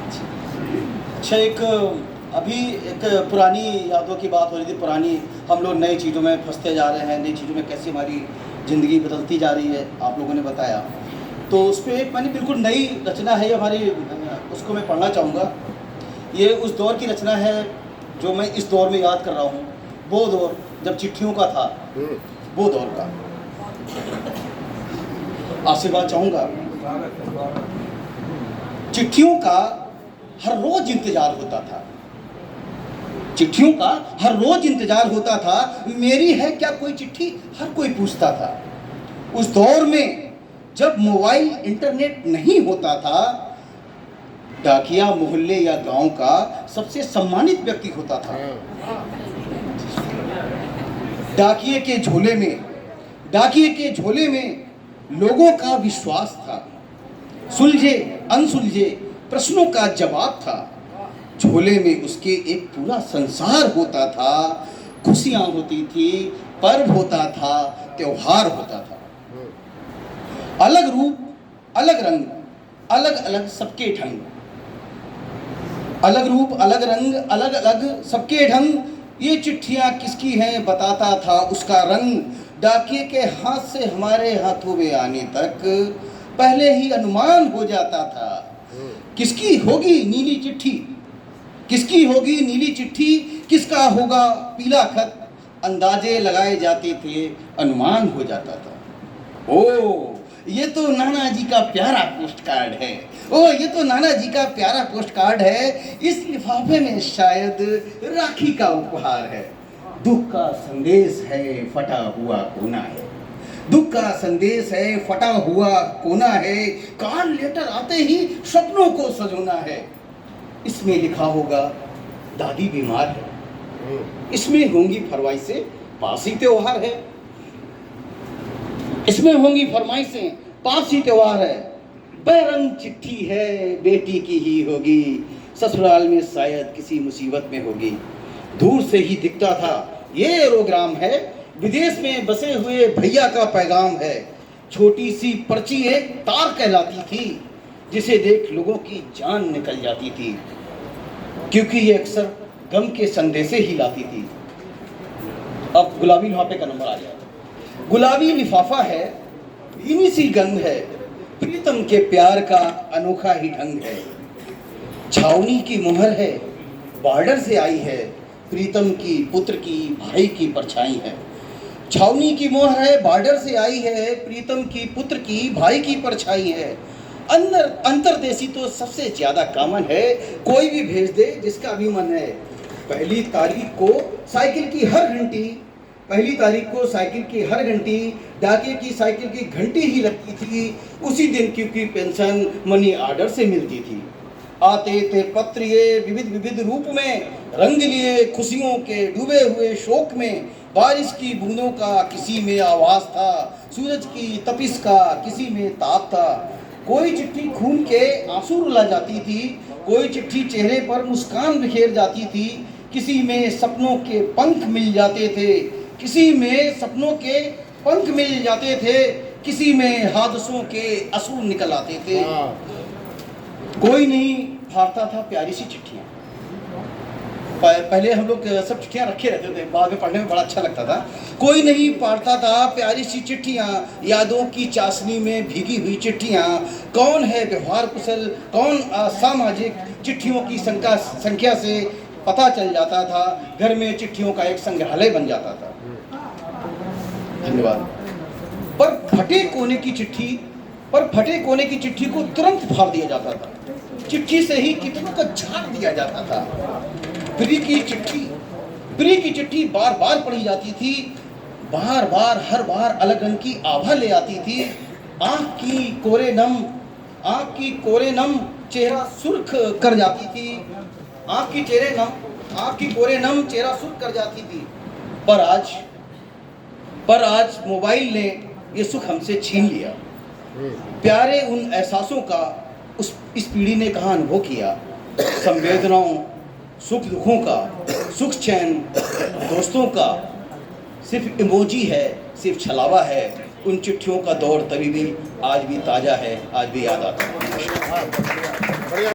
अच्छा, अभी एक पुरानी यादों की बात हो रही थी। पुरानी हम लोग नई चीज़ों में फंसते जा रहे हैं, नई चीज़ों में कैसे हमारी ज़िंदगी बदलती जा रही है, आप लोगों ने बताया। तो उस पर एक मैंने बिल्कुल नई रचना है ये हमारी, उसको मैं पढ़ना चाहूँगा। ये उस दौर की रचना है जो मैं इस दौर में याद कर रहा हूँ, वो दौर जब चिट्ठियों का था, वो दौर का आशीर्वाद चाहूँगा। चिट्ठियों का हर रोज इंतजार होता था, चिट्ठियों का हर रोज इंतजार होता था। मेरी है क्या कोई चिट्ठी, हर कोई पूछता था। उस दौर में जब मोबाइल इंटरनेट नहीं होता था, डाकिया मोहल्ले या गांव का सबसे सम्मानित व्यक्ति होता था। डाकिये के झोले में लोगों का विश्वास था, सुलझे अनसुलझे प्रश्नों का जवाब था। झोले में उसके एक पूरा संसार होता था, खुशियां होती थी, पर्व होता था, त्योहार होता था। अलग रूप, अलग रंग, अलग अलग सबके ढंग, अलग रूप, अलग रंग, अलग अलग सबके ढंग। ये चिट्ठियां किसकी हैं बताता था उसका रंग। डाकिये के हाथ से हमारे हाथों में आने तक पहले ही अनुमान हो जाता था। किसकी होगी नीली चिट्ठी, किसकी होगी नीली चिट्ठी, किसका होगा पीला खत। अंदाजे लगाए जाते थे, अनुमान हो जाता था। ओ ये तो नाना जी का प्यारा पोस्ट कार्ड है, ओ ये तो नाना जी का प्यारा पोस्ट कार्ड है। इस लिफाफे में शायद राखी का उपहार है। दुख का संदेश है, फटा हुआ कोना है। दुख का संदेश है, फटा हुआ कोना है। कॉल लेटर आते ही सपनों को सजोना है। इसमें लिखा होगा दादी बीमार है, इसमें होंगी फरमाइशें, पास ही त्योहार है। इसमें होंगी फरमाइशें, पास ही त्योहार है। बेरंग चिट्ठी है, बेटी की ही होगी, ससुराल में शायद किसी मुसीबत में होगी। दूर से ही दिखता था ये एरोग्राम है, विदेश में बसे हुए भैया का पैगाम है। छोटी सी पर्ची एक तार कहलाती थी, जिसे देख लोगों की जान निकल जाती थी, क्योंकि ये अक्सर गम के संदेशे ही लाती थी। अब गुलाबी लिफाफे का नंबर आ गया। गुलाबी लिफाफा है, भीनी सी गंध है, प्रीतम के प्यार का अनोखा ही ढंग है। छावनी की मुहर है, बॉर्डर से आई है, प्रीतम की पुत्र की भाई की परछाई है। छावनी की मोहर है, बॉर्डर से आई है, प्रीतम की पुत्र की भाई की परछाई है। अंतरदेशी तो सबसे ज्यादा कॉमन है, कोई भी भेज दे जिसका भी मन है। पहली तारीख को साइकिल की हर घंटी, पहली तारीख को साइकिल की हर घंटी, डाके की साइकिल की घंटी ही लगती थी उसी दिन, क्योंकि पेंशन मनी ऑर्डर से मिलती थी। आते थे पत्र ये विविध विविध रूप में, रंग लिए खुशियों के डूबे हुए शोक में। बारिश की बूंदों का किसी में आवाज था, सूरज की तपिश का किसी में ताप था। कोई चिट्ठी खून के आंसू रुला जाती थी, कोई चिट्ठी चेहरे पर मुस्कान बिखेर जाती थी। किसी में सपनों के पंख मिल जाते थे, किसी में सपनों के पंख मिल जाते थे, किसी में हादसों के असूल निकल आते थे। कोई नहीं फाड़ता था प्यारी सी चिट्ठियाँ। पहले हम लोग सब चिट्ठियाँ रखे रहते थे, बाद में पढ़ने में बड़ा अच्छा लगता था। कोई नहीं फाड़ता था प्यारी सी चिट्ठियाँ, यादों की चाशनी में भीगी हुई चिट्ठियाँ। कौन है व्यवहार कुशल, कौन असामाजिक, चिट्ठियों की संख्या से पता चल जाता था। घर में चिट्ठियों का एक संग्रहालय बन जाता था। धन्यवाद। पर फटे कोने की चिट्ठी को तुरंत फाड़ दिया जाता था। चिट्ठी से ही कितनों का झाड़ दिया जाता था। प्री की चिट्ठी बार बार पढ़ी जाती थी, बार बार हर बार अलग रंग की आभा ले आती थी। आँख की कोरे नम चेहरा सुर्ख कर जाती थी, आँख की कोरे नम चेहरा सुर्ख कर जाती थी। पर आज मोबाइल ने ये सुख हमसे छीन लिया। प्यारे उन एहसासों का इस पीढ़ी ने कहाँ अनुभव किया। संवेदनाओं, सुख दुखों का, सुख चैन दोस्तों का सिर्फ इमोजी है, सिर्फ छलावा है। उन चिट्ठियों का दौर तभी भी आज भी ताज़ा है, आज भी याद आता है।